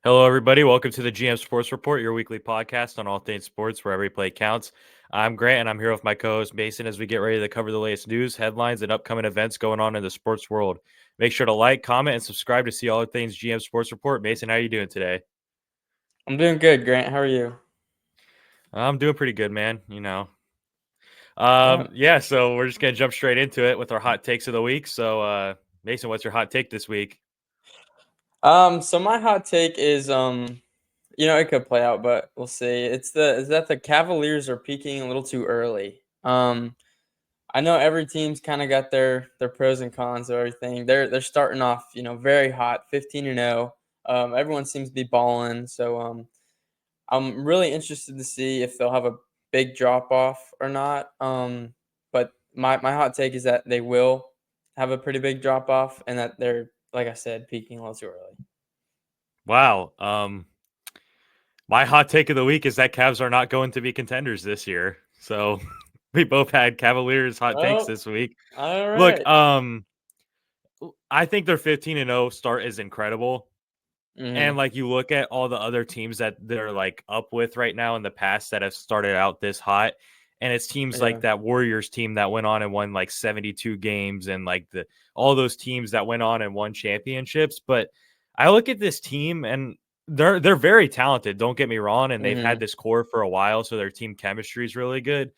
Hello, everybody. Welcome to the GM Sports Report, your weekly podcast on all things sports, where every play counts. I'm Grant, and I'm here with my co-host Mason as we get ready to cover the latest news, headlines, and upcoming events going on in the sports world. Make sure to like, comment, and subscribe to see all the things GM Sports Report. Mason, how are you doing today? I'm doing good, Grant. How are you? I'm doing pretty good, man. Yeah. So we're just gonna jump straight into it with our hot takes of the week. So, Mason, what's your hot take this week? So my hot take is it could play out, but we'll see. Is that the Cavaliers are peaking a little too early. I know every team's kind of got their pros and cons of everything. They're starting off, very hot, 15-0. Everyone seems to be balling, so I'm really interested to see if they'll have a big drop off or not. But my hot take is that they will have a pretty big drop off, and that they're, like I said, peaking a little too early. Wow. My hot take of the week is that Cavs are not going to be contenders this year. So we both had Cavaliers hot takes Oh, this week. all Look, right. I think their 15-0 start is incredible. Mm-hmm. And like you look at all the other teams that they're like up with right now in the past that have started out this hot, and it's teams like Yeah. that Warriors team that went on and won like 72 games, and like the all those teams that went on and won championships. But I look at this team and they're very talented. Don't get me wrong, and they've had Mm-hmm. this core for a while, so their team chemistry is really good.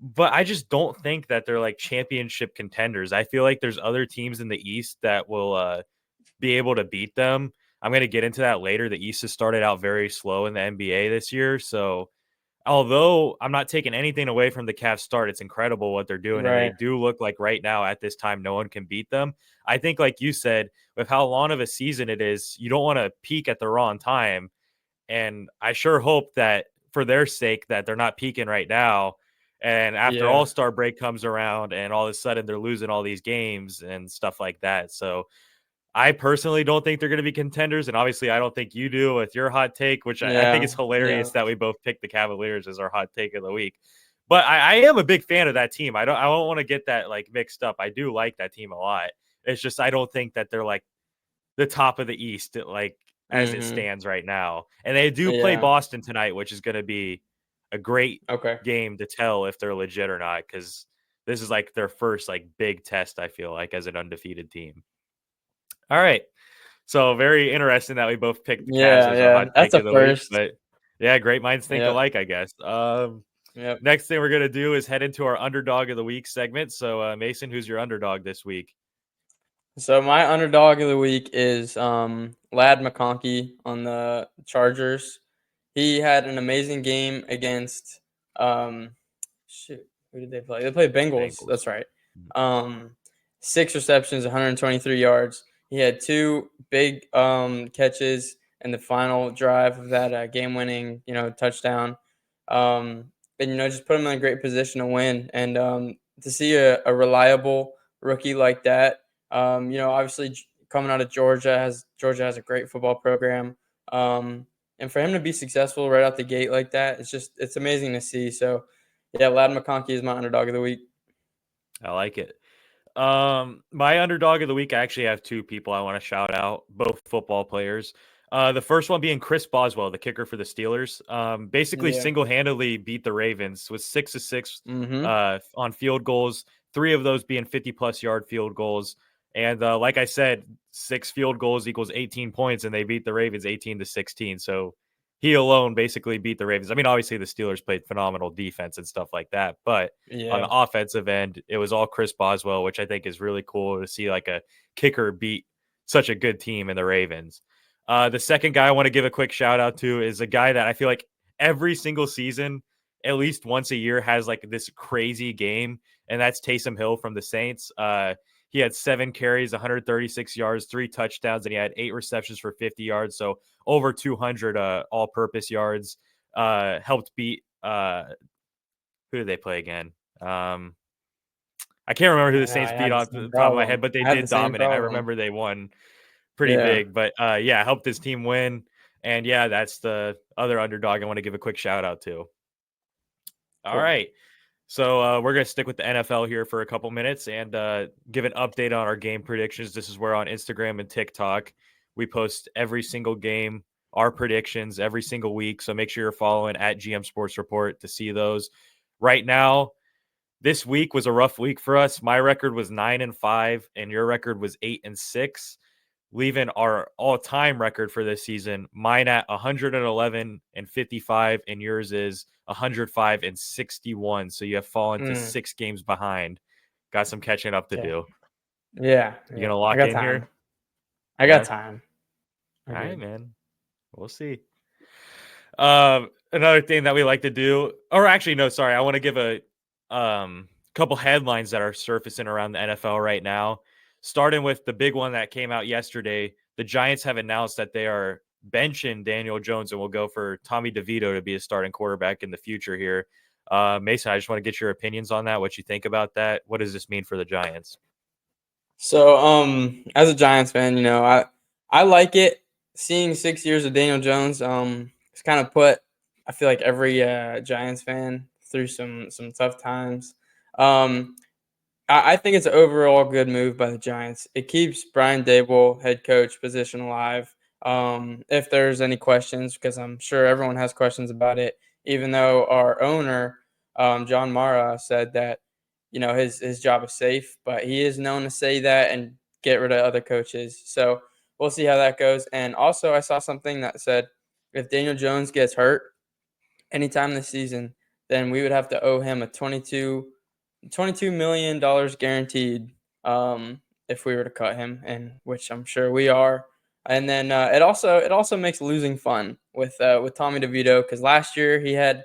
But I just don't think that they're like championship contenders. I feel like there's other teams in the East that will be able to beat them. I'm going to get into that later. The East has started out very slow in the NBA this year. So, although I'm not taking anything away from the Cavs start, it's incredible what they're doing. And they Right. do look like right now at this time, no one can beat them. I think, like you said, with how long of a season it is, you don't want to peak at the wrong time. And I sure hope that for their sake that they're not peaking right now. And after Yeah. All-Star break comes around and all of a sudden they're losing all these games and stuff like that. So I personally don't think they're going to be contenders, and obviously, I don't think you do with your hot take, which I think Yeah. is hilarious Yeah. that we both picked the Cavaliers as our hot take of the week. But I am a big fan of that team. I don't want to get that like mixed up. I do like that team a lot. It's just I don't think that they're like the top of the East, like as it Mm-hmm. stands right now. And they do play Yeah. Boston tonight, which is going to be a great Okay. game to tell if they're legit or not, because this is like their first like big test. I feel like as an undefeated team. All right. So very interesting that we both picked the Cavs Yeah. as our Yeah. hot That's take a of the week. first. But yeah, great minds think Yep. alike, I guess. Yep. Next thing we're gonna do is head into our underdog of the week segment. So Mason, who's your underdog this week? So my underdog of the week is Lad McConkey on the Chargers. He had an amazing game against um shoot, who did they play? They played Bengals. Bengals. That's right. Um 6 receptions, 123 yards. He had two big catches in the final drive of that game-winning, touchdown. And just put him in a great position to win, and to see a reliable rookie like that. Obviously coming out of Georgia has a great football program. And for him to be successful right out the gate like that, it's amazing to see. So, yeah, Lad McConkey is my underdog of the week. I like it. My underdog of the week, I actually have two people I want to shout out, both football players. The first one being Chris Boswell, the kicker for the Steelers. Basically Yeah. single-handedly beat the Ravens with 6 of 6 Mm-hmm. on field goals, 3 of those being 50-plus yard field goals. And like I said, 6 field goals equals 18 points, and they beat the Ravens 18-16. So he alone basically beat the Ravens. I mean, obviously the Steelers played phenomenal defense and stuff like that, but on the Yeah. offensive end, it was all Chris Boswell, which I think is really cool to see like a kicker beat such a good team in the Ravens. The second guy I want to give a quick shout out to is a guy that I feel like every single season, at least once a year, has like this crazy game, and that's Taysom Hill from the Saints. He had 7 carries, 136 yards, 3 touchdowns, and he had 8 receptions for 50 yards. So over 200 all-purpose yards. Helped beat who did they play again? I can't remember who the I Saints beat had the off same the top of my head, problem. but they I had the did same dominate. I problem. remember they won pretty Yeah. big, but yeah, helped his team win. And yeah, that's the other underdog I want to give a quick shout out to. All Cool. right. So we're going to stick with the NFL here for a couple minutes and give an update on our game predictions. This is where on Instagram and TikTok we post every single game our predictions every single week. So make sure you're following at GM Sports Report to see those. Right now, this week was a rough week for us. My record was 9-5, and your record was 8-6, leaving our all-time record for this season, mine at 111-55, and yours is 105-61. So you have fallen to Mm, 6 games behind. Got some catching up to yeah. do. Yeah. You Yeah. gonna I lock got in time. here? I got Yeah. time. All We're right, good. man. We'll see. Another thing that we like to do, or actually, no, sorry, I want to give a couple headlines that are surfacing around the NFL right now. Starting with the big one that came out yesterday, the Giants have announced that they are benching Daniel Jones and will go for Tommy DeVito to be a starting quarterback in the future here. Mason, I just want to get your opinions on that. What you think about that? What does this mean for the Giants? So, as a Giants fan, I like it. Seeing 6 years of Daniel Jones, it's kind of put I feel like every Giants fan through some tough times. Um, I think it's an overall good move by the Giants. It keeps Brian Dable head coach position alive. If there's any questions, because I'm sure everyone has questions about it, even though our owner, John Mara, said that his job is safe, but he is known to say that and get rid of other coaches. So we'll see how that goes. And also, I saw something that said if Daniel Jones gets hurt anytime this season, then we would have to owe him a $22 million guaranteed if we were to cut him, and which I'm sure we are. And then it also makes losing fun with Tommy DeVito, because last year he had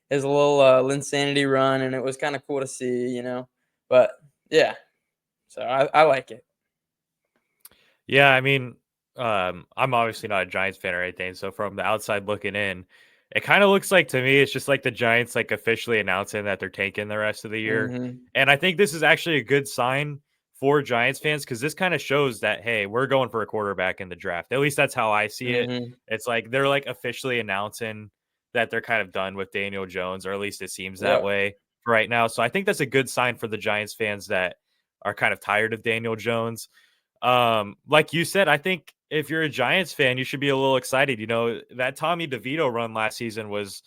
his little Linsanity run, and it was kind of cool to see. But yeah, so I like it. Yeah, I mean, I'm obviously not a Giants fan or anything, so from the outside looking in, it kind of looks like to me it's just like the Giants like officially announcing that they're taking the rest of the year. Hmm. And I think this is actually a good sign for Giants fans because this kind of shows that hey, we're going for a quarterback in the draft. At least that's how I see it. Hmm. It's like they're like officially announcing that they're kind of done with Daniel Jones, or at least it seems that Yep. way for right now. So I think that's a good sign for the Giants fans that are kind of tired of Daniel Jones. Like you said, I think if you're a Giants fan, you should be a little excited. That Tommy DeVito run last season was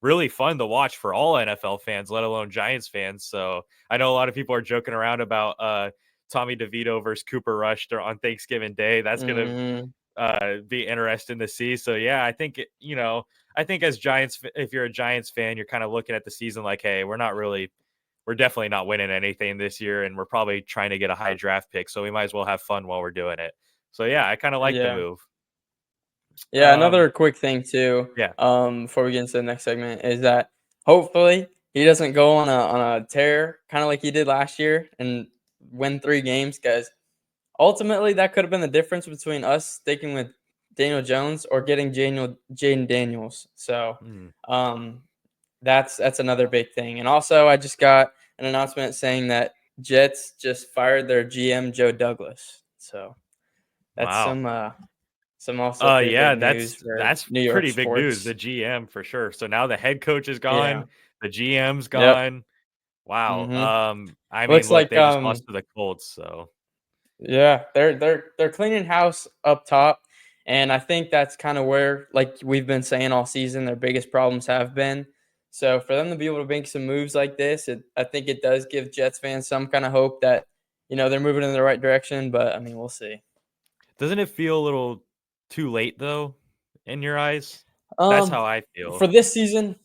really fun to watch for all NFL fans, let alone Giants fans. So I know a lot of people are joking around about Tommy DeVito versus Cooper Rush on Thanksgiving Day. That's gonna Hmm. be interesting to see. So yeah, I think I think as Giants, if you're a Giants fan, you're kind of looking at the season like, hey, we're definitely not winning anything this year, and we're probably trying to get a high draft pick, so we might as well have fun while we're doing it. So yeah, I kind of like the Yeah. move. Yeah, Um, another quick thing too, yeah, before we get into the next segment, is that hopefully he doesn't go on a tear, kind of like he did last year, and win 3 games. Because ultimately that could have been the difference between us sticking with Daniel Jones or getting Jaden Daniels. So mm, um, that's another big thing. And also, I just got an announcement saying that Jets just fired their GM Joe Douglas. So that's wow. some also pretty big Yeah, news that's for that's New York pretty big news. The sports. GM for sure. So now the head coach is Yeah. gone, the GM's Yep. gone. Wow. Mhm. I mean, Looks look, like they just lost to the Colts, so yeah, they're cleaning house up top, and I think that's kind of where, like we've been saying all season, their biggest problems have been. So for them to be able to make some moves like this, I think it does give Jets fans some kind of hope that they're moving in the right direction. But I mean, we'll see. doesn't it feel a little too late though in your eyes? That's Um, how I for feel. this season,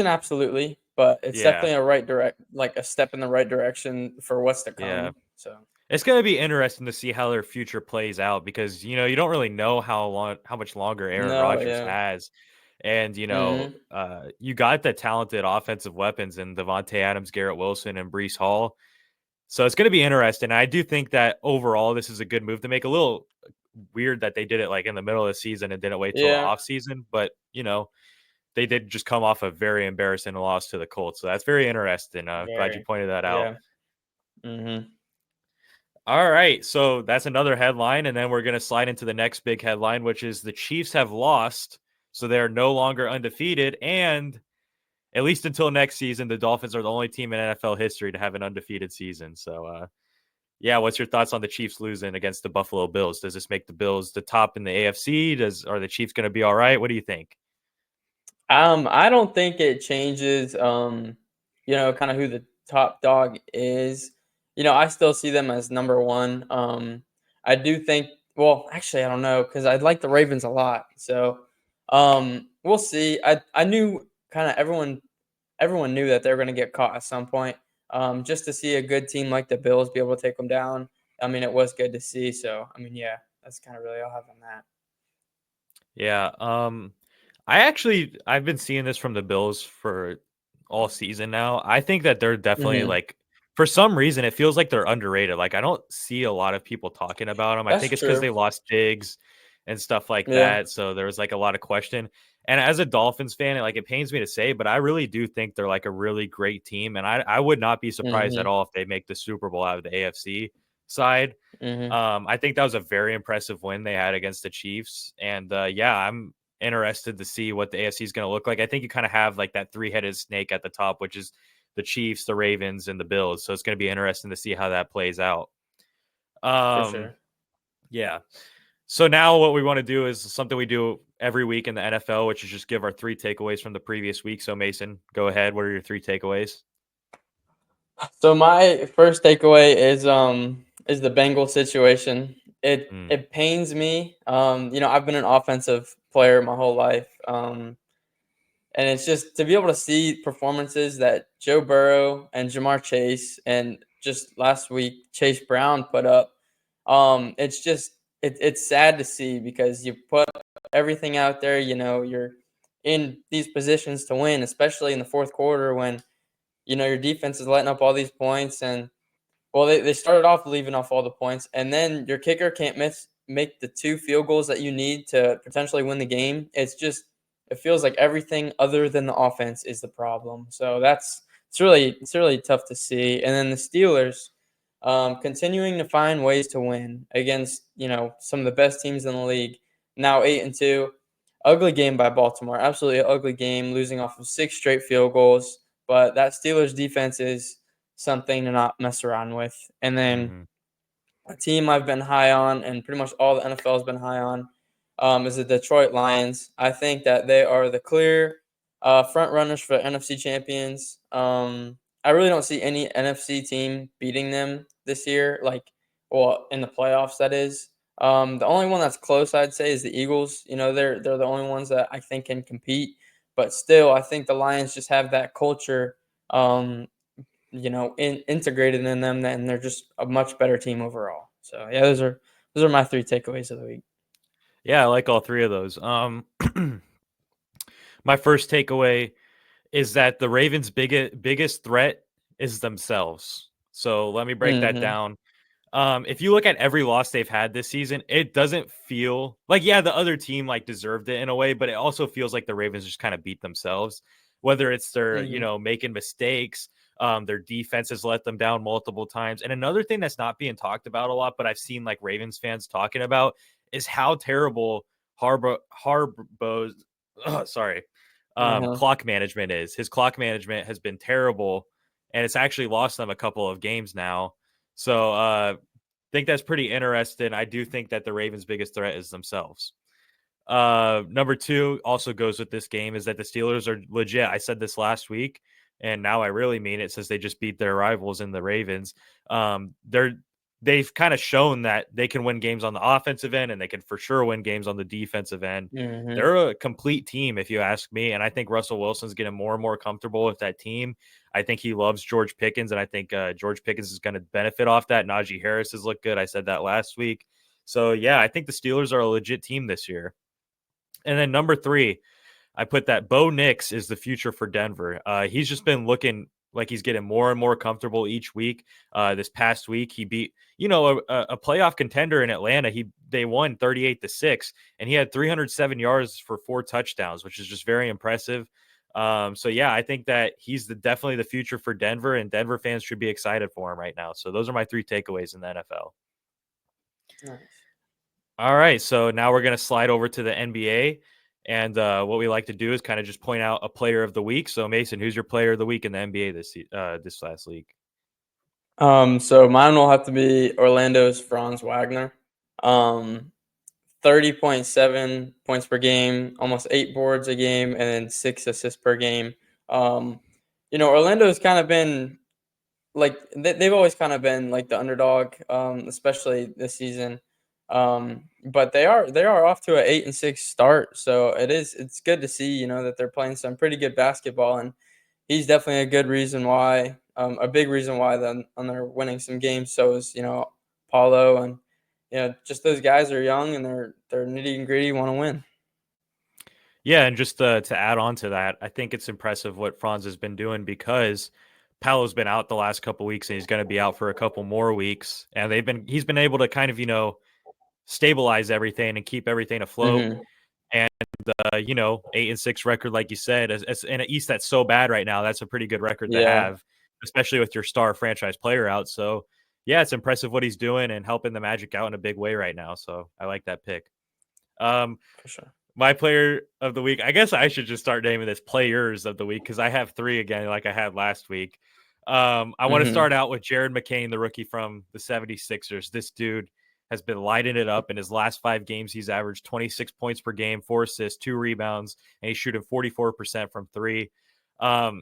absolutely, but it's Yeah. definitely a right like a step in the right direction for what's to Yeah. come. So It's going to be interesting to see how their future plays out because you don't really know how much longer Aaron no, Rodgers yeah. has, and Mhm. you got the talented offensive weapons in Devontae Adams, Garrett Wilson, and Brees Hall. So it's going to be interesting. I do think that overall this is a good move to make. A little weird that they did it like in the middle of the season and didn't wait till the Yeah. off season, but they did just come off a very embarrassing loss to the Colts. So that's very interesting. Glad you Very. pointed that out. Yeah. Mhm. All right, so that's another headline, and then we're going to slide into the next big headline, which is the Chiefs have lost, so they're no longer undefeated, and at least until next season, the Dolphins are the only team in NFL history to have an undefeated season. So, Yeah, what's your thoughts on the Chiefs losing against the Buffalo Bills? Does this make the Bills the top in the AFC? Are the Chiefs going to be all right? What do you think? I don't think it changes, kind of who the top dog is. I still see them as number one. I do think, well, actually, I don't know because I like the Ravens a lot. So, we'll see. I knew kind of everyone knew that they were going to get caught at some point. Just to see a good team like the Bills be able to take them down. I mean, it was good to see. So, I mean, yeah, that's kind of really all I have on that. Yeah. I've been seeing this from the Bills for all season now. I think that they're definitely Hmm. like for some reason it feels like they're underrated. Like I don't see a lot of people talking about them. I That's think it's because true. they lost Diggs and stuff like Yeah. that. So there was like a lot of question. And as a Dolphins fan, it pains me to say, but I really do think they're like a really great team. And I would not be surprised at Hmm. all if they make the Super Bowl out of the AFC side. Hmm. I think that was a very impressive win they had against the Chiefs. And yeah, I'm interested to see what the AFC is going to look like. I think you kind of have like that three-headed snake at the top, which is the Chiefs, the Ravens, and the Bills. So it's going to be interesting to see how that plays out. For Um, sure. yeah. So now what we want to do is something we do every week in the NFL, which is just give our three takeaways from the previous week. So Mason, go ahead. What are your three takeaways? So my first takeaway is the Bengals situation. It Mm, it pains me. I've been an offensive player my whole life. And it's just to be able to see performances that Joe Burrow and Jamar Chase and just last week Chase Brown put up. It's just it's sad to see because you put everything out there. You're in these positions to win, especially in the fourth quarter when your defense is letting up all these points. And well, they started off leaving off all the points, and then your kicker can't make the two field goals that you need to potentially win the game. It feels like everything other than the offense is the problem. So it's really tough to see. And then the Steelers, continuing to find ways to win against some of the best teams in the league. Now 8-2, ugly game by Baltimore, absolutely ugly game, losing off of 6 straight field goals. But that Steelers defense is something to not mess around with. And then hmm a team I've been high on, and pretty much all the NFL has been high on, is the Detroit Lions. I think that they are the clear front runners for NFC champions. I really don't see any NFC team beating them this year, well, in the playoffs, that is. The only one that's close, I'd say, is the Eagles. They're the only ones that I think can compete. But still, I think the Lions just have that culture um, integrated in them, and they're just a much better team overall. So yeah, those are my three takeaways of the week. Yeah, I like all three of those. My first takeaway is that the Ravens' biggest threat is themselves. So let me break that Hmm. down. If you look at every loss they've had this season, it doesn't feel like the other team like deserved it in a way, but it also feels like the Ravens just kind of beat themselves. Whether it's their Hmm. making mistakes, their defense has let them down multiple times. And another thing that's not being talked about a lot, but I've seen like Ravens fans talking about is how terrible Harbaugh's sorry Uh-huh. clock management is. His clock management has been terrible, and it's actually lost them a couple of games now. So think that's pretty interesting. I do think that the Ravens' biggest threat is themselves. Number two also goes with this game is that the Steelers are legit. I said this last week, and now I really mean it since they just beat their rivals in the Ravens. They've kind of shown that they can win games on the offensive end and they can for sure win games on the defensive end. Hmm. They're a complete team, if you ask me. And I think Russell Wilson's getting more and more comfortable with that team. I think he loves George Pickens, and I think George Pickens is going to benefit off that. Najee Harris has looked good. I said that last week. So, yeah, I think the Steelers are a legit team this year. And then number three, I put that Bo Nix is the future for Denver. He's just been looking like he's getting more and more comfortable each week. This past week, he beat a playoff contender in Atlanta. They won 38-6, and he had 307 yards for 4 touchdowns, which is just very impressive. So yeah, I think that he's definitely the future for Denver, and Denver fans should be excited for him right now. So those are my three takeaways in the NFL. Nice. All right, so now we're going to slide over to the NBA. And what we like to do is kind of just point out a player of the week. So, Mason, who's your player of the week in the NBA this last week? So mine will have to be Orlando's Franz Wagner. Um, 30.7 points per game, almost 8 boards a game, and then 6 assists per game. Um, Orlando's kind of been like they've always kind of been like the underdog, especially this season. But they are off to an 8-6 start, so it's good to see that they're playing some pretty good basketball, and he's definitely a good reason why, a big reason why they're winning some games. So is Paulo, and just those guys are young and they're nitty and gritty, want to win. Yeah, and just to add on to that, I think it's impressive what Franz has been doing because Paolo's been out the last couple weeks and he's going to be out for a couple more weeks, and he's been able to kind of stabilize everything and keep everything afloat. Hmm. And 8-6 record, like you said, as in an East that's so bad right now, that's a pretty good record to Yeah, have, especially with your star franchise player out. So yeah, it's impressive what he's doing and helping the Magic out in a big way right now. So I like that pick. Um, for sure. my player of the week, I guess I should just start naming this players of the week because I have three again, like I had last week. I want to Hmm. start out with Jared McCain, the rookie from the 76ers. This dude has been lighting it up in his last 5 games. He's averaged 26 points per game, 4 assists, 2 rebounds, and he's shooting 44% from three.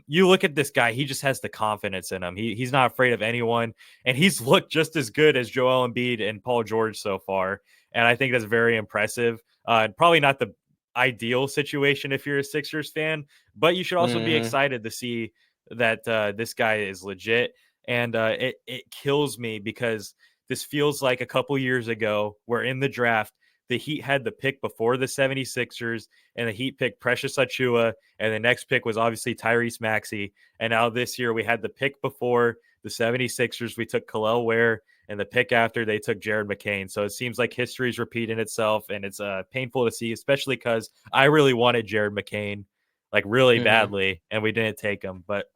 You look at this guy, he just has the confidence in him. He's not afraid of anyone, and he's looked just as good as Joel Embiid and Paul George so far. And I think that's very impressive. Probably not the ideal situation if you're a Sixers fan, but you should also be Hmm. excited to see that this guy is legit. And it kills me because this feels like a couple years ago where in the draft, the Heat had the pick before the 76ers, and the Heat picked Precious Achua, and the next pick was obviously Tyrese Maxey. And now this year we had the pick before the 76ers. We took Khalil Ware, and the pick after they took Jared McCain. So it seems like history is repeating itself, and it's painful to see, especially because I really wanted Jared McCain like really Hmm. badly, and we didn't take him. But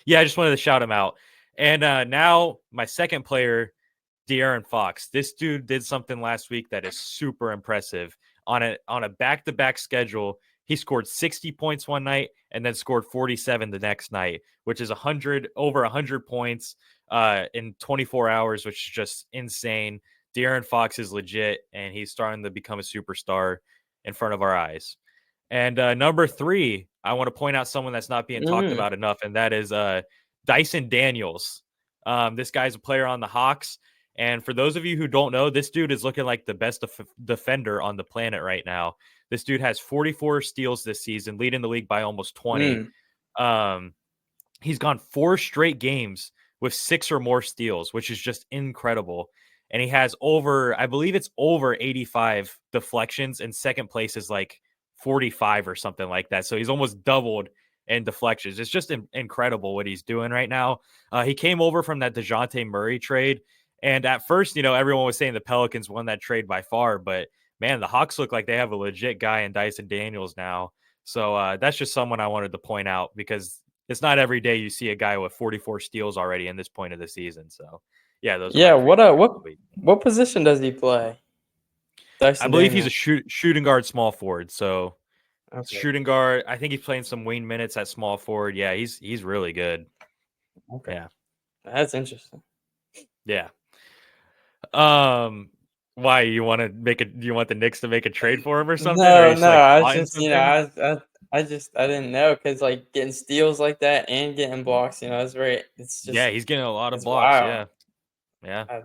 yeah, I just wanted to shout him out. And now my second player, De'Aaron Fox. This dude did something last week that is super impressive. On a back-to-back schedule, he scored 60 points one night and then scored 47 the next night, which is 100 over 100 points in 24 hours, which is just insane. De'Aaron Fox is legit, and he's starting to become a superstar in front of our eyes. And number three, I want to point out someone that's not being talked Hmm. about enough, and that is Dyson Daniels. This guy's a player on the Hawks. And for those of you who don't know, this dude is looking like the best defender on the planet right now. This dude has 44 steals this season, leading the league by almost 20. Mm. Um, he's gone 4 straight games with 6 or more steals, which is just incredible. And he has over, I believe it's over 85 deflections, and second place is like 45 or something like that. So he's almost doubled in deflections. It's just incredible what he's doing right now. He came over from that DeJounte Murray trade. And at first, everyone was saying the Pelicans won that trade by far, but man, the Hawks look like they have a legit guy in Dyson Daniels now. So that's just someone I wanted to point out because it's not every day you see a guy with 44 steals already in this point of the season. So, yeah, those are my Yeah. three What players of what the week. what position does he play? I Dyson believe he's a Daniels. shooting guard, small forward. So, Okay. shooting guard. I think he's playing some wing minutes at small forward. Yeah, he's really good. Okay. Yeah, That's interesting. yeah. Um, why you want to make it? Do you want the Knicks to make a trade for him or something, or No, he's no. like I was plotting just, something? I didn't know because like getting steals like that and getting blocks, it's very, it's Yeah, just, he's getting a lot of it's blocks. wild. Yeah, yeah. I,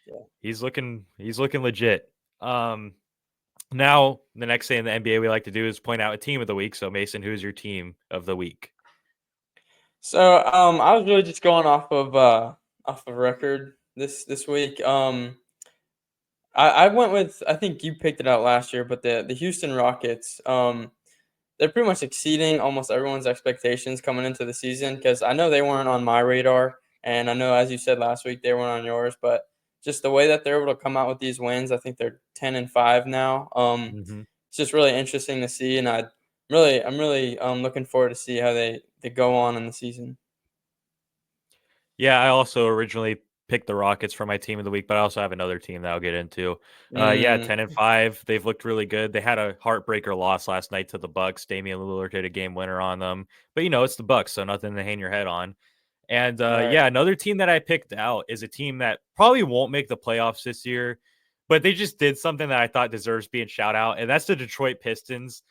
yeah. He's looking legit. Um, Now, the next thing in the NBA we like to do is point out a team of the week. So, Mason, who's your team of the week? So I was really just going off of record this week. I went with, I think you picked it out last year, but the Houston Rockets. They're pretty much exceeding almost everyone's expectations coming into the season because I know they weren't on my radar, and I know, as you said last week, they weren't on yours. But just the way that they're able to come out with these wins, I think they're 10-5 now. Mm-hmm. It's just really interesting to see, and I'm really looking forward to see how they go on in the season. Yeah, I also originally picked the Rockets for my team of the week, but I also have another team that I'll get into. Yeah, Mm, 10-5. They've looked really good. They had a heartbreaker loss last night to the Bucks. Damian Lillard hit a game winner on them, but it's the Bucks, so nothing to hang your head on. And Right. yeah, another team that I picked out is a team that probably won't make the playoffs this year, but they just did something that I thought deserves being shout out, and that's the Detroit Pistons.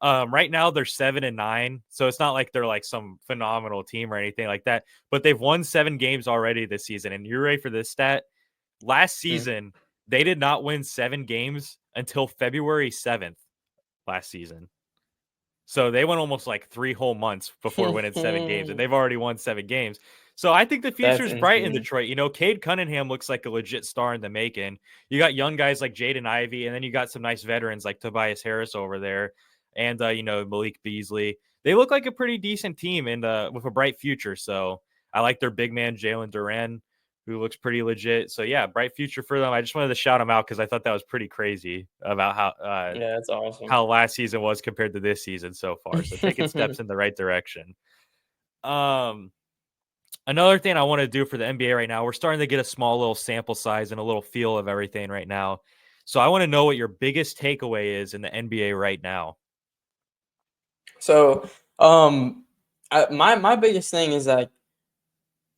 Right now they're 7-9, so it's not like they're like some phenomenal team or anything like that. But they've won 7 games already this season, and you're ready for this stat? Last Mm. season, they did not win 7 games until February 7th last season. So they went almost like 3 whole months before winning 7 games, and they've already won 7 games. So I think the future That's is bright in insane. Detroit. You know, Cade Cunningham looks like a legit star in the making. You got young guys like Jaden Ivey, and then you got some nice veterans like Tobias Harris over there, and Malik Beasley. They look like a pretty decent team and with a bright future. So I like their big man Jalen Duren, who looks pretty legit. So yeah, bright future for them. I just wanted to shout them out because I thought that was pretty crazy about Yeah, that's awesome. how last season was compared to this season so far. So taking steps in the right direction. Um, Another thing I want to do for the NBA right now, we're starting to get a small little sample size and a little feel of everything right now. So I want to know what your biggest takeaway is in the NBA right now. So, my biggest thing is like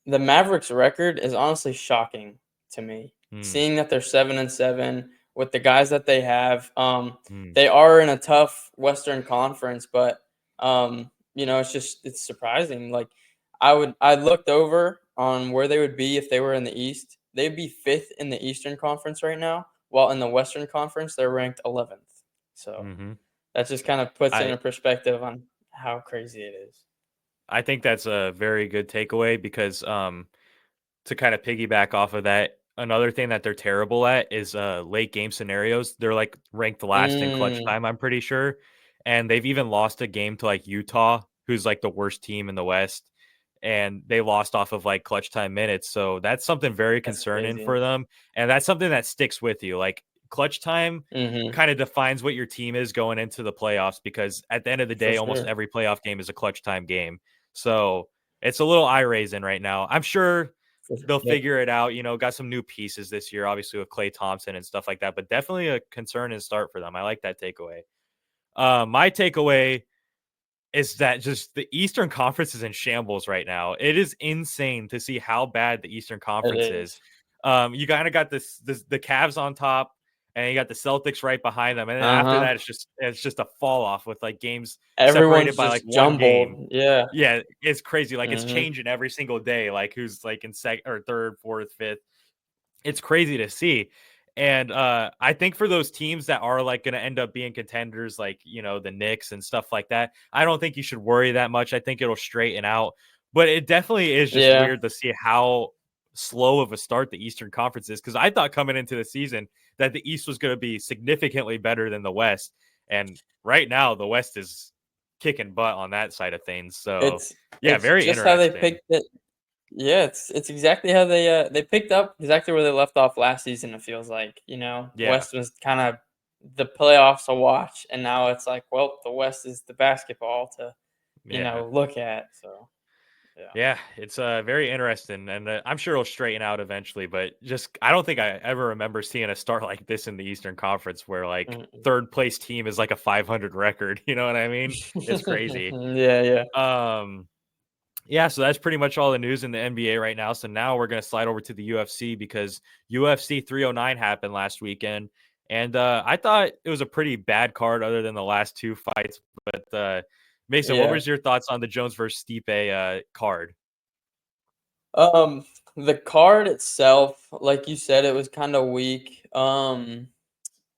the Mavericks record is honestly shocking to me. Hmm. Seeing that they're 7-7 with the guys that they have, Hmm. they are in a tough Western Conference, but it's surprising. Like I looked over on where they would be if they were in the East. They'd be fifth in the Eastern Conference right now, while in the Western Conference they're ranked 11th. So Hmm. that just kind of puts it I in a perspective on how crazy it is. I think that's a very good takeaway because to kind of piggyback off of that, another thing that they're terrible at is late game scenarios. They're like ranked last in clutch Mm, time, I'm pretty sure. And they've even lost a game to like Utah, who's like the worst team in the West. And they lost off of like clutch time minutes. So that's something very that's concerning crazy. for them. And that's something that sticks with you. Like clutch time Mhm. kind of defines what your team is going into the playoffs because at the end of the For day, almost sure. every playoff game is a clutch time game. So it's a little eye raising right now. I'm sure For sure. they'll Yep. figure it out. You know, got some new pieces this year, obviously with Clay Thompson and stuff like that. But definitely a concern and start for them. I like that takeaway. My takeaway is that just the Eastern Conference is in shambles right now. It is insane to see how bad the Eastern It Conference is. is. You kind of got this the Cavs on top, and you got the Celtics right behind them, and then after Uh-huh. that, it's just a fall off with like games separated Everyone's by like just one game. jumbled. Yeah. Yeah, it's crazy. Like it's Mhm. changing every single day. Like who's like in second or third, fourth, fifth. It's crazy to see. And I think for those teams that are like going to end up being contenders, like, the Knicks and stuff like that, I don't think you should worry that much. I think it'll straighten out. But it definitely is just Yeah. weird to see how slow of a start the Eastern Conference is because I thought coming into the season that the East was going to be significantly better than the West. And right now, the West is kicking butt on that side of things. So, It's yeah, it's very just how they interesting. picked it. Yeah, it's exactly how they picked up exactly where they left off last season, it feels like. Yeah. West was kinda the playoffs to watch, and now it's like, well, the West is the basketball to, Yeah. look at. So, yeah. Yeah, it's very interesting, and I'm sure it'll straighten out eventually. But just, I don't think I ever remember seeing a start like this in the Eastern Conference, where like Mm-mm. third place team is like a 500 record. You know what I mean? It's crazy. Yeah, yeah. Um, yeah, so that's pretty much all the news in the NBA right now. So now we're gonna slide over to the UFC because UFC 309 happened last weekend, and I thought it was a pretty bad card, other than the last two fights. But Mason, what Yeah. was your thoughts on the Jones versus Stipe card? Um, the card itself, like you said, it was kinda weak.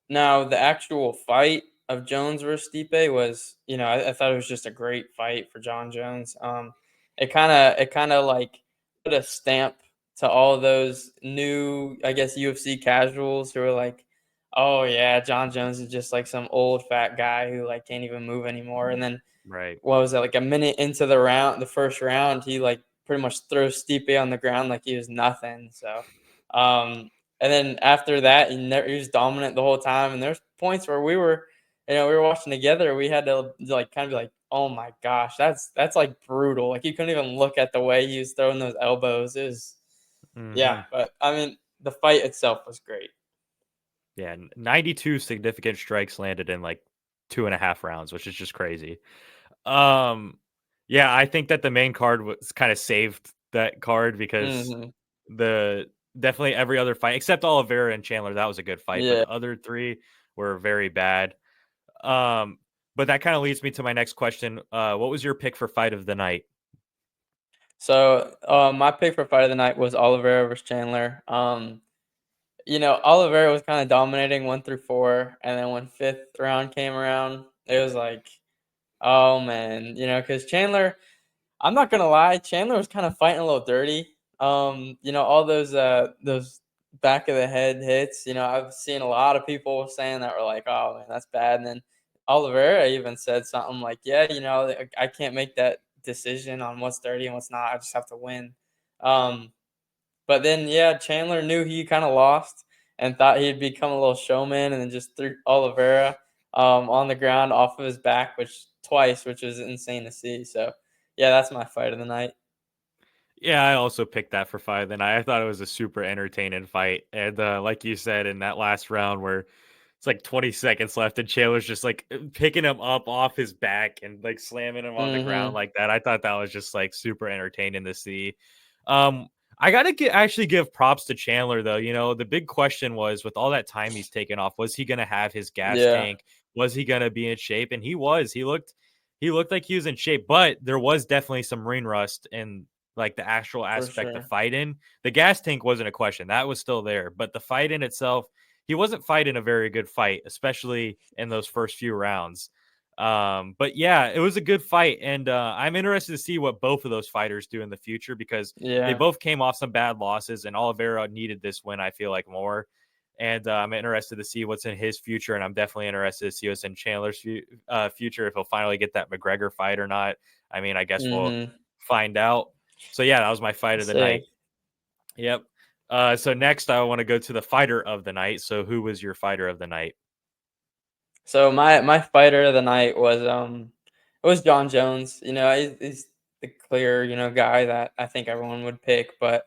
Now the actual fight of Jones versus Stipe was, I thought it was just a great fight for John Jones. It kinda like put a stamp to all of those new, I guess, UFC casuals who are like, oh yeah, John Jones is just like some old fat guy who like can't even move anymore. And then Right. what was that, like a minute into the first round, he like pretty much throws Stipe on the ground like he was nothing. So, um, and then after that, he was dominant the whole time. And there's points where we were watching together. We had to like kind of be like, oh my gosh, that's like brutal. Like you couldn't even look at the way he was throwing those elbows. It was, yeah. Hmm. But I mean, the fight itself was great. Yeah, 92 significant strikes landed in like 2.5 rounds, which is just crazy. Um, yeah, I think that the main card was kind of saved that card because Mhm. the definitely every other fight except Oliveira and Chandler, that was a good fight, but Yeah. the other three were very bad. Um, but that kind of leads me to my next question. What was your pick for fight of the night? So, my pick for fight of the night was Oliveira versus Chandler. Oliveira was kind of dominating 1 through 4, and then when fifth round came around, it was like, oh man, because Chandler, I'm not gonna lie, Chandler was kind of fighting a little dirty. All those back of the head hits. I've seen a lot of people saying that were like, "Oh man, that's bad." And then Oliveira even said something like, "Yeah, I can't make that decision on what's dirty and what's not. I just have to win." Um, but then, yeah, Chandler knew he kind of lost and thought he'd become a little showman, and then just threw Oliveira on the ground off of his back, which was insane to see. So, yeah, that's my fight of the night. Yeah, I also picked that for fight of the night. I thought it was a super entertaining fight. And like you said, in that last round where it's like 20 seconds left and Chandler's just like picking him up off his back and like slamming him on the ground Mhm. like that. I thought that was just like super entertaining to see. Um, I gotta actually give props to Chandler though. The big question was with all that time he's taken off, was he gonna have his gas Yeah, tank? Was he gonna be in shape? And he was. He looked like he was in shape, but there was definitely some ring rust in like the actual for aspect of sure. fighting. The gas tank wasn't a question. That was still there. But the fight in itself, he wasn't fighting a very good fight, especially in those first few rounds. But yeah, it was a good fight, and I'm interested to see what both of those fighters do in the future because they Yeah. both came off some bad losses, and Oliveira needed this win. I feel like more, and I'm interested to see what's in his future, and I'm definitely interested to see what's in Chandler's future if he'll finally get that McGregor fight or not. I mean, I guess we'll Mhm. find out. So yeah, that was my fight We'll of the see. night. Yep. So next, I want to go to the fighter of the night. So who was your fighter of the night? So my fighter of the night was it was John Jones. He's the clear guy that I think everyone would pick, but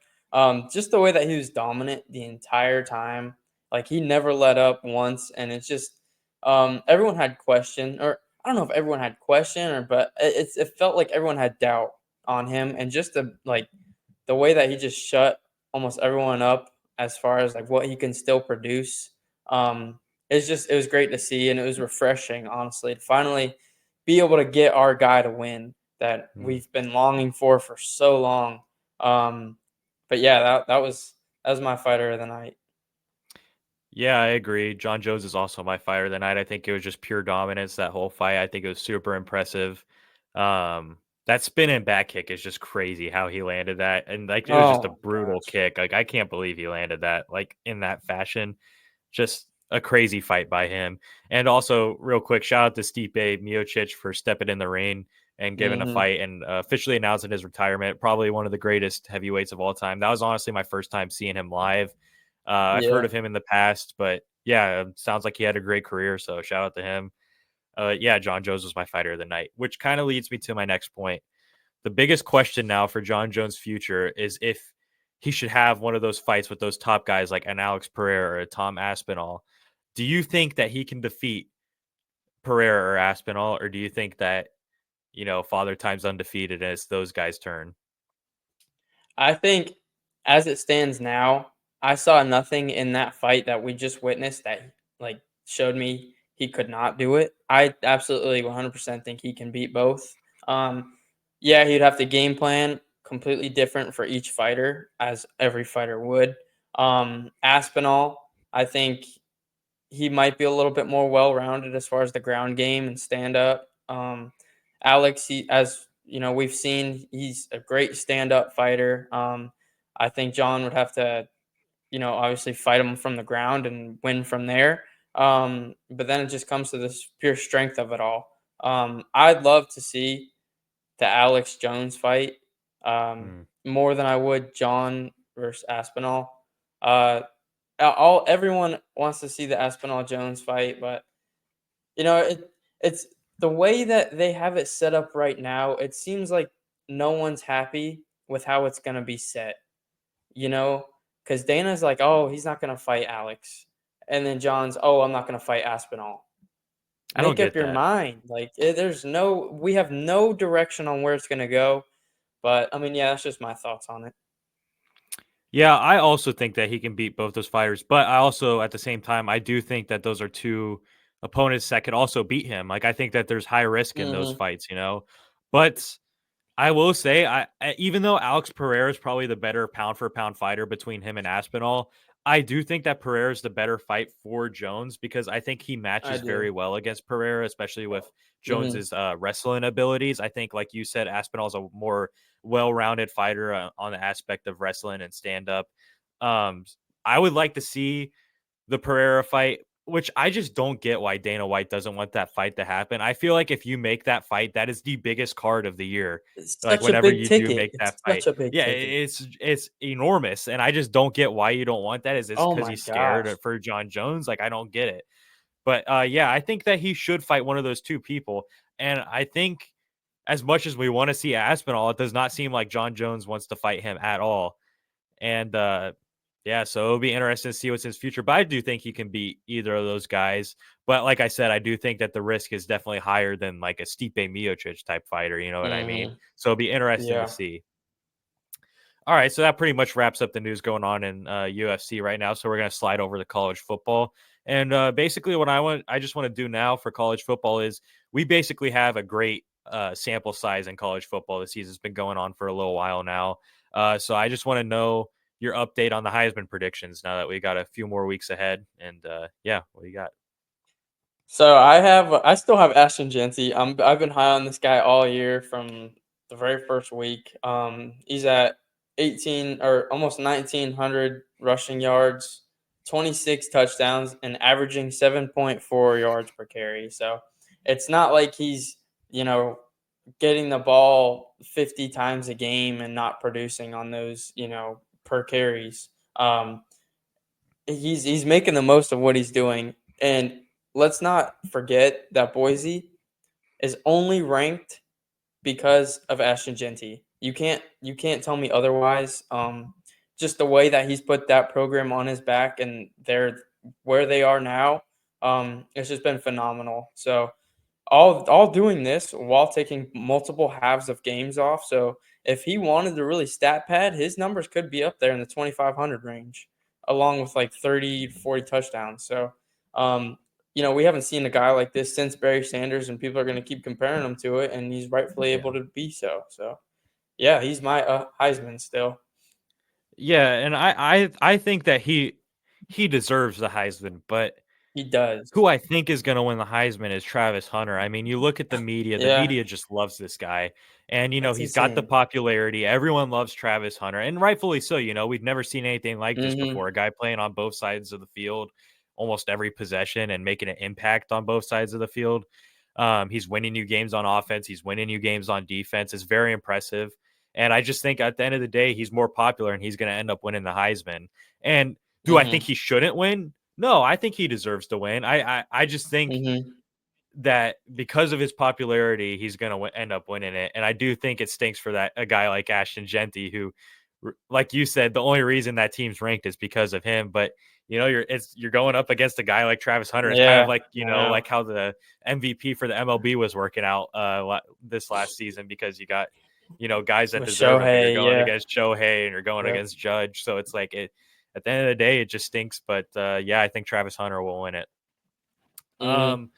just the way that he was dominant the entire time, like he never let up once, and it's just everyone had question, or I don't know if everyone had question, or but it felt like everyone had doubt on him, and just the way that he just shut almost everyone up as far as like what he can still produce. Um, it was great to see, and it was refreshing, honestly, to finally be able to get our guy to win that Hmm. we've been longing for so long. Um, but yeah, that was my fighter of the night. Yeah, I agree. John Jones is also my fighter of the night. I think it was just pure dominance that whole fight. I think it was super impressive. Um, that spinning back kick is just crazy how he landed that, and like it was just a Oh my brutal gosh. kick. Like I can't believe he landed that like in that fashion. Just a crazy fight by him. And also, real quick, shout out to Stipe Miocic for stepping in the ring and giving a Hmm. fight and officially announcing his retirement. Probably one of the greatest heavyweights of all time. That was honestly my first time seeing him live. I've heard Yeah. of him in the past, but yeah, sounds like he had a great career. So shout out to him. Yeah, John Jones was my fighter of the night, which kind of leads me to my next point. The biggest question now for John Jones' future is if he should have one of those fights with those top guys like an Alex Pereira or a Tom Aspinall. Do you think that he can defeat Pereira or Aspinall, or do you think that Father Time's undefeated and it's those guys' turn? I think as it stands now, I saw nothing in that fight that we just witnessed that like showed me he could not do it. I absolutely 100% think he can beat both. Um, yeah, he'd have to game plan completely different for each fighter, as every fighter would. Aspinall, I think he might be a little bit more well-rounded as far as the ground game and stand up. Alex, as we've seen, he's a great stand-up fighter. I think John would have to, obviously fight him from the ground and win from there. But then it just comes to this pure strength of it all. I'd love to see the Alex Jones fight Hmm. more than I would John versus Aspinall. Uh, all everyone wants to see the Aspinall Jones fight, but it's the way that they have it set up right now. It seems like no one's happy with how it's gonna be set. You know, because Dana's like, oh, he's not gonna fight Alex, and then John's, oh, I'm not gonna fight Aspinall. I don't Make up get your that. mind. Like, we have no direction on where it's gonna go. But I mean, yeah, that's just my thoughts on it. Yeah, I also think that he can beat both those fighters, but I also, at the same time, I do think that those are two opponents that could also beat him. Like, I think that there's high risk in those Hmm. fights, you know? But I will say, even though Alex Pereira is probably the better pound for pound fighter between him and Aspinall, I do think that Pereira is the better fight for Jones because I think he I matches very do. well against Pereira, especially with Hmm. Jones's wrestling abilities. I think, like you said, Aspinall's a more well-rounded fighter on the aspect of wrestling and stand-up. Um, I would like to see the Pereira fight, which I just don't get why Dana White doesn't want that fight to happen. I feel like if you make that fight, that is the biggest card of the year. It's Like such a whenever big you do ticket. make It's that fight. such a big Yeah, ticket. it's enormous. And I just don't get why you don't want that. Is this Oh because my he's scared gosh. for John Jones? Like I don't get it. But yeah, I think that he should fight one of those two people. And I think as much as we want to see Aspinall, it does not seem like John Jones wants to fight him at all. And yeah, so it'll be interesting to see what's his future. But I do think he can beat either of those guys. But like I said, I do think that the risk is definitely higher than like a Stipe Miocic type fighter. You know what I mean? Hmm. So it'll be interesting to Yeah. see. All right, so that pretty much wraps up the news going on in UFC right now. So we're gonna slide over to college football, and basically, what I just want to do now for college football is we basically have a great sample size in college football. The season's been going on for a little while now, so I just want to know your update on the Heisman predictions now that we got a few more weeks ahead. And yeah, what do you got? So I still have Ashton Genty. I've been high on this guy all year from the very first week. He's at 18 or almost 1900 rushing yards, 26 touchdowns, and averaging 7.4 yards per carry. So it's not like he's, you know, getting the ball 50 times a game and not producing on those, per carries. He's making the most of what he's doing. And let's not forget that Boise is only ranked because of Ashton Genty. You can't tell me otherwise. Just the way that he's put that program on his back and they're where they are now, it's just been phenomenal. So all doing this while taking multiple halves of games off. So if he wanted to really stat pad, his numbers could be up there in the 2,500 range, along with like 30 to 40 touchdowns. So, um, we haven't seen a guy like this since Barry Sanders, and people are going to keep comparing him to it, and he's rightfully Yeah. able to be so. So, yeah, he's my Heisman still. Yeah, and I think that he deserves the Heisman, but He does. who I think is gonna win the Heisman is Travis Hunter. I mean, you look at the Yeah, media just loves this guy, and, that's he's got the insane. popularity, everyone loves Travis Hunter, and rightfully so. We've never seen anything like this Mm-hmm. before, a guy playing on both sides of the field almost every possession and making an impact on both sides of the field. He's winning you games on offense, he's winning you games on defense, it's very impressive, and I just think at the end of the day, he's more popular and he's gonna end up winning the Heisman, and do I think Mm-hmm. he shouldn't win? No, I think he deserves to win. I just think Mm-hmm. that because of his popularity, he's going to end up winning it. And I do think it stinks for that a guy like Ashton Genty, who, like you said, the only reason that team's ranked is because of him. But you're going up against a guy like Travis Hunter. It's kind of Yeah, like I know. like how the MVP for the MLB was working out this last season because you got guys that With deserve him. You're Shohei, going yeah. against Shohei and you're going Yep. against Judge. So it's like it. At the end of the day, it just stinks. But yeah, I think Travis Hunter will win it. Mhm. Um,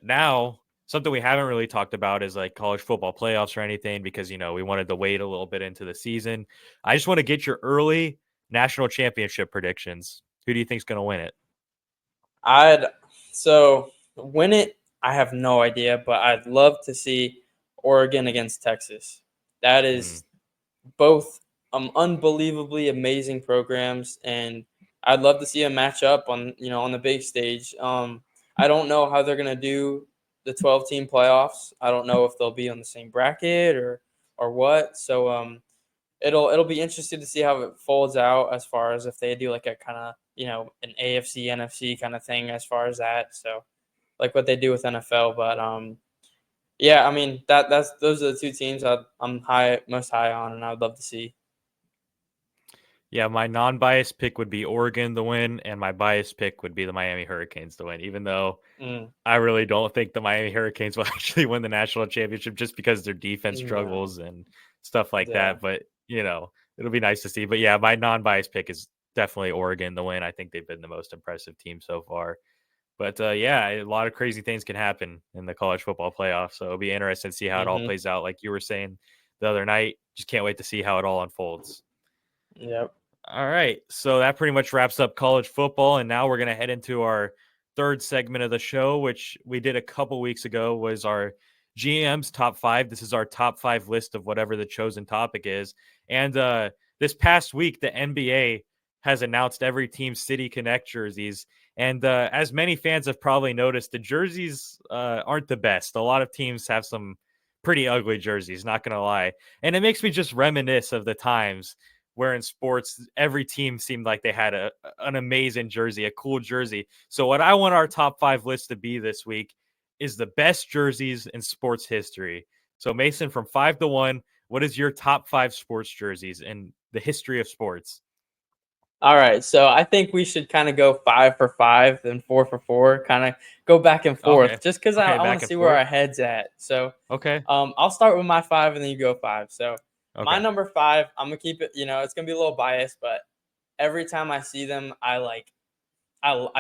Now, something we haven't really talked about is like college football playoffs or anything because we wanted to wait a little bit into the season. I just want to get your early national championship predictions. Who do you think's going to win it? I'd so win it, I have no idea, but I'd love to see Oregon against Texas. That Mm, is both unbelievably amazing programs, and I'd love to see a match up on the big stage. I don't know how they're gonna do the 12-team playoffs. I don't know if they'll be on the same bracket or what. So it'll be interesting to see how it folds out as far as if they do like a kind of an AFC NFC kind of thing as far as that. So like what they do with NFL, but yeah, I mean that's those are the two teams I'm most high on, and I'd love to see. yeah, my non-biased pick would be Oregon to win, and my biased pick would be the Miami Hurricanes to win. Even though Mm, I really don't think the Miami Hurricanes will actually win the national championship just because their defense no. struggles and stuff like Yeah. that. But it'll be nice to see. But yeah, my non-biased pick is definitely Oregon to win. I think they've been the most impressive team so far. But yeah, a lot of crazy things can happen in the college football playoffs. So it'll be interesting to see how it all Mhm. plays out. Like you were saying the other night, just can't wait to see how it all unfolds. Yep. All right. So that pretty much wraps up college football. And now we're going to head into our third segment of the show, which we did a couple weeks ago, was our GM's top five. This is our top five list of whatever the chosen topic is. And this past week, the NBA has announced every team's City Connect jerseys. And as many fans have probably noticed, the jerseys aren't the best. A lot of teams have some pretty ugly jerseys, not going to lie. And it makes me just reminisce of the times where in sports every team seemed like they had an amazing jersey, a cool jersey. So what I want our top five list to be this week is the best jerseys in sports history. So Mason, from 5 to 1, what is your top five sports jerseys in the history of sports? All right, so I think we should kind of go 5 for 5, then 4 for 4, kind of go back and Okay. forth, just because Okay, I want back to and see where forth. our head's at. So, Okay. I'll start with my 5, and then you go 5. So, my Okay. number 5, I'm gonna keep it. It's gonna be a little biased, but every time I see them, I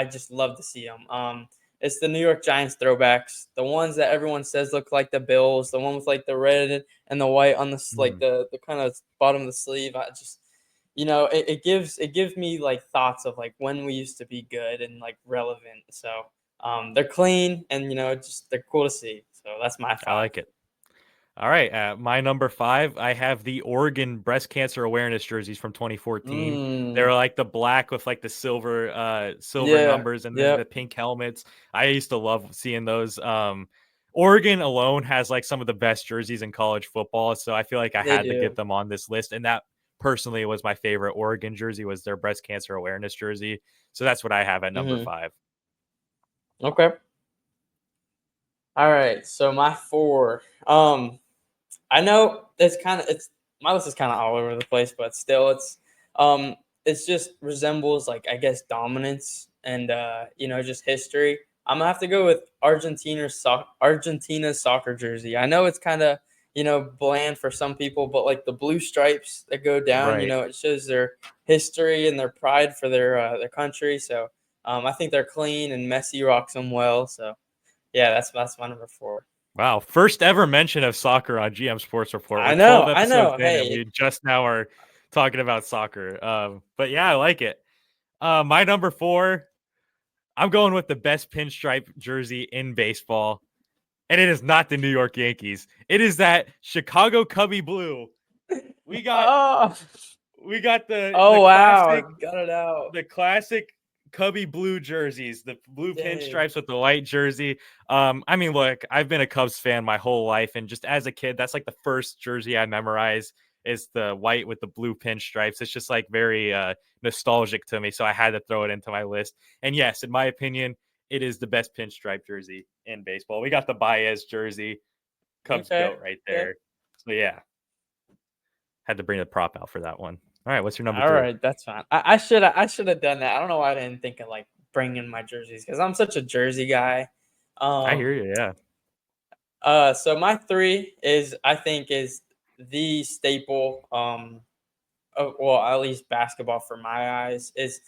just love to see them. It's the New York Giants throwbacks, the ones that everyone says look like the Bills, the one with like the red and the white on the like Mhm. the kind of bottom of the sleeve. I just it gives me like thoughts of like when we used to be good and like relevant. So they're clean and just they're cool to see. So that's my I 5. like it. All right, my number 5, I have the Oregon breast cancer awareness jerseys from 2014. They're Mm, like the black with like the silver yeah. numbers and then the Yep. pink helmets. I used to love seeing those. Oregon alone has like some of the best jerseys in college football, so I feel like I They had to get do. them on this list. And that personally was my favorite Oregon jersey, was their breast cancer awareness jersey. So that's what I have at number Hmm. 5. Okay. All right. So my 4. I know it's my list is kind of all over the place, but still um it's just resembles like I guess dominance and just history. I'm gonna have to go with Argentina's soccer jersey. I know it's kind of bland for some people, but like the blue stripes that go down, Right. it shows their history and their pride for their country. So I think they're clean and Messi rocks them well. So yeah, that's my number 4. Wow, first ever mention of soccer on GM Sports Report. We're I 12 know, I episodes know. in, and Hey, we just now are talking about soccer. But yeah, I like it. My number 4, I'm going with the best pinstripe jersey in baseball, and it is not the New York Yankees. It is that Chicago Cubby blue. We got oh, we got the oh classic wow, got it out. the classic Cubby blue jerseys, the blue Dang. pinstripes with the white jersey. I mean, look, I've been a Cubs fan my whole life, and just as a kid, that's like the first jersey I memorized is the white with the blue pinstripes. It's just like very nostalgic to me, so I had to throw it into my list. And yes, in my opinion, it is the best pinstripe jersey in baseball. We got the Baez jersey, Cubs Okay. goat right Okay. there. So yeah, had to bring the prop out for that one. All right, what's your number All 3? right, that's fine. I should have done that. I don't know why I didn't think of like bringing my jerseys because I'm such a jersey guy. I hear Um. you. Yeah. So my 3 I think is the staple. Well, at least basketball for my eyes is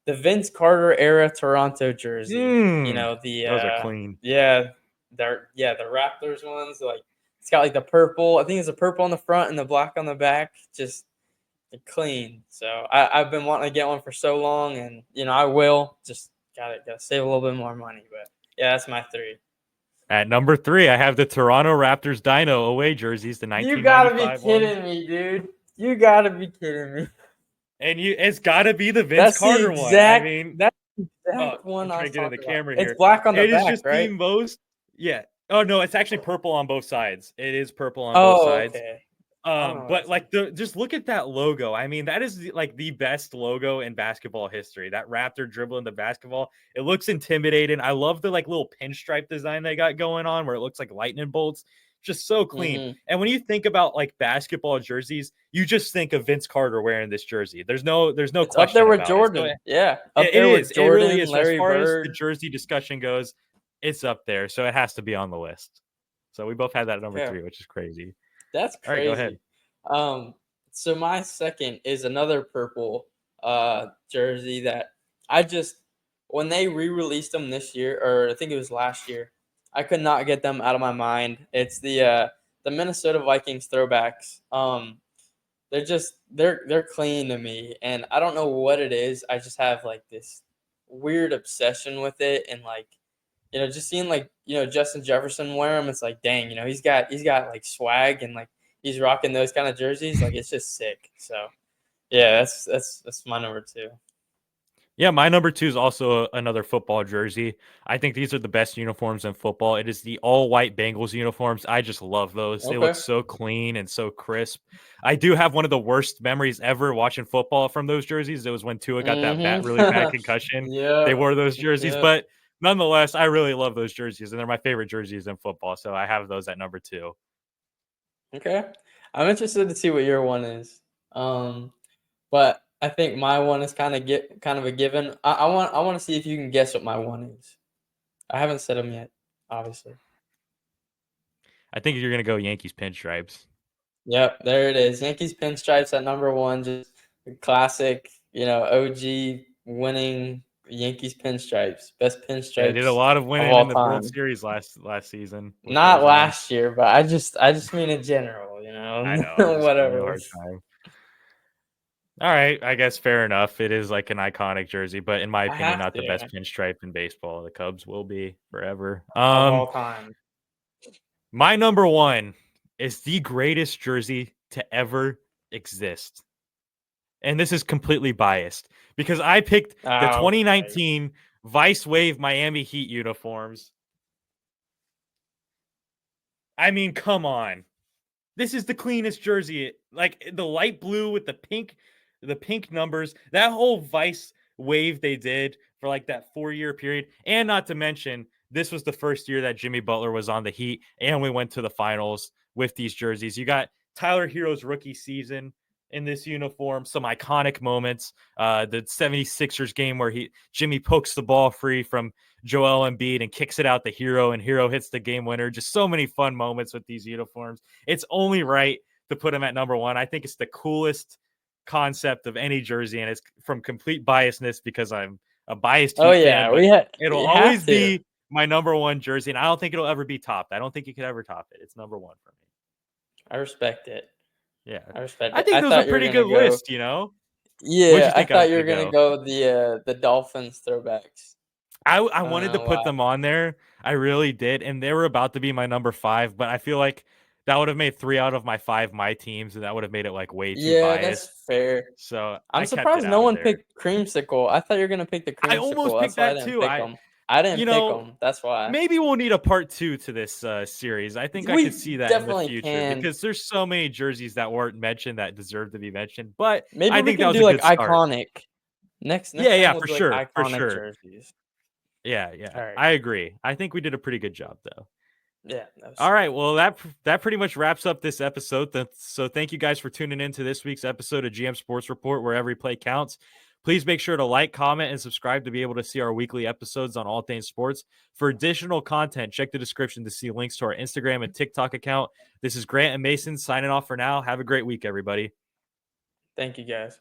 the Vince Carter era Toronto jersey. Hmm. Those are clean. Yeah, the Raptors ones. Like it's got like the purple. I think it's a purple on the front and the black on the back. Just clean. So I've been wanting to get one for so long, and I will. Just gotta save a little bit more money. But yeah, that's my 3. At number 3, I have the Toronto Raptors Dino away jerseys, the You gotta be 1995 ones. kidding me, dude. You gotta be kidding me. And it's got to be the Vince That's the Carter one. I exact mean, that's the exact I'm one I trying was to get in the talking about. camera It's here. black on the It is back, just the right? most, yeah. Oh no, it's actually purple on both sides. It is purple on both Oh, sides. okay. I don't know what I But was like thinking. just look at that logo. I mean, that is like the best logo in basketball history. That Raptor dribbling the basketball. It looks intimidating. I love the like little pinstripe design they got going on where it looks like lightning bolts. Just so clean. Mhm. And when you think about like basketball jerseys, you just think of Vince Carter wearing this jersey. There's no It's up there question with about it. So Jordan. Yeah, it, up it there is. with It really Jordan, is. So as Larry far as the Bird. jersey discussion goes, it's up there. So it has to be on the list. So we both had that at number Okay. 3, which is crazy. That's All right, go ahead. crazy. Um, so my second is another purple jersey that I just when they re-released them this year, or I think it was last year, I could not get them out of my mind. It's the Minnesota Vikings throwbacks. They're clean to me, and I don't know what it is. I just have like this weird obsession with it, and like just seeing like Justin Jefferson wear them, it's like dang, he's got like swag and like he's rocking those kind of jerseys. Like it's just sick. So yeah, that's my number two. Yeah, my number two is also another football jersey. I think these are the best uniforms in football. It is the all white Bengals uniforms. I just love those. They look Okay. so clean and so crisp. I do have one of the worst memories ever watching football from those jerseys. It was when Tua got that really bad Mm-hmm. concussion. They Yep. wore those jerseys, Yep. but nonetheless, I really love those jerseys, and they're my favorite jerseys in football. So I have those at number two. Okay. I'm interested to see what your one is. Um, but I think my one is kind of a given. I want to see if you can guess what my one is. I haven't said them yet, obviously. I think you're gonna go Yankees pinstripes. Yep, there it is. Yankees pinstripes at number one, just a classic, OG winning Yankees pinstripes, best Yeah, they did a pinstripes lot of of winning in all the World time. Series last season with Not those on. last year, but I just mean in general, I know. I'm just giving you a whatever. hard time. All right, I guess fair enough. It is like an iconic jersey, but in my I opinion, have not the best to pinstripe in baseball. The Cubs will be forever. of all time. My number one is the greatest jersey to ever exist. And this is completely biased because I picked the Okay. 2019 Vice Wave Miami Heat uniforms. I mean, come on. This is the cleanest jersey. Like the light blue with the pink numbers. That whole Vice wave they did for like that 4-year period, and not to mention this was the first year that Jimmy Butler was on the Heat, and we went to the finals with these jerseys. You got Tyler Hero's rookie season in this uniform, some iconic moments. The 76ers game where Jimmy pokes the ball free from Joel Embiid and kicks it out to Hero, and Hero hits the game winner. Just so many fun moments with these uniforms. It's only right to put him at number one. I think it's the coolest concept of any jersey, and it's from complete biasness because I'm a biased Oh Heat fan, yeah, but it'll you always have to. be my number one jersey, and I don't think it'll ever be topped. I don't think you could ever top it. It's number one for me. I respect it. Yeah. I respect I it. think I those are thought you were pretty gonna good go. list, you know? What'd Yeah, you I think I was thought you were gonna gonna go? go the Dolphins throwbacks. I I don't wanted to know put why. them on there. I really did, and they were about to be my number five, but I feel like that would have made 3 out of my 5 my teams, and that would have made it like way too Yeah, biased. that's fair. So I'm I kept it surprised no out of one there. picked creamsicle. I thought you were gonna pick the I almost creamsicle. That's picked why I that didn't too. pick them. I You didn't pick know, them. That's why. maybe we'll need a part two to this series. I think I could We see that in the definitely future can. because there's so many jerseys that weren't mentioned that deserve to be mentioned. But Maybe I we think that can was do a like good start. iconic. Next Yeah, time yeah, we'll for do like sure, for iconic sure. jerseys. Yeah, yeah, All right. I agree. I think we did a pretty good job though. Yeah, that was All sick. right, well that pretty much wraps up this episode. So thank you guys for tuning in to this week's episode of GM Sports Report, where every play counts. Please make sure to like, comment, and subscribe to be able to see our weekly episodes on all things sports. For additional content, check the description to see links to our Instagram and TikTok account. This is Grant and Mason signing off for now. Have a great week, everybody. Thank you guys.